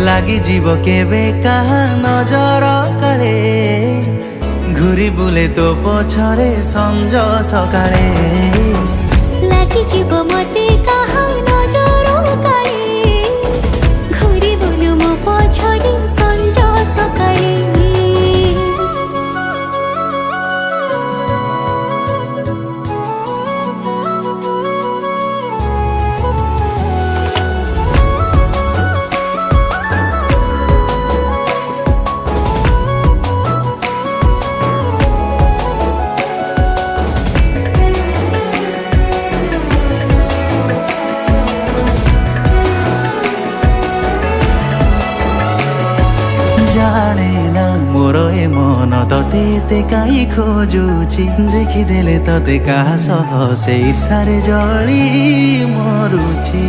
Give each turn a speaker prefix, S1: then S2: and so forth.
S1: লাগি জীব কেবে কাহা নজর কাଳେ ঘুরি বুলে তো পছরে সঞ্জ সকাଳେ
S2: লাগি জীব মতে কাহা নজর কাଳେ ঘুরি বুলু মো পছরে সঞ্জ সকাଳେ
S1: জানে না মোর এ মন ততে এতে কাই খোঁজুছি দেখিদেলে ততে কাহা সহ সেই ঈর্ষারে জଳି মরুছি।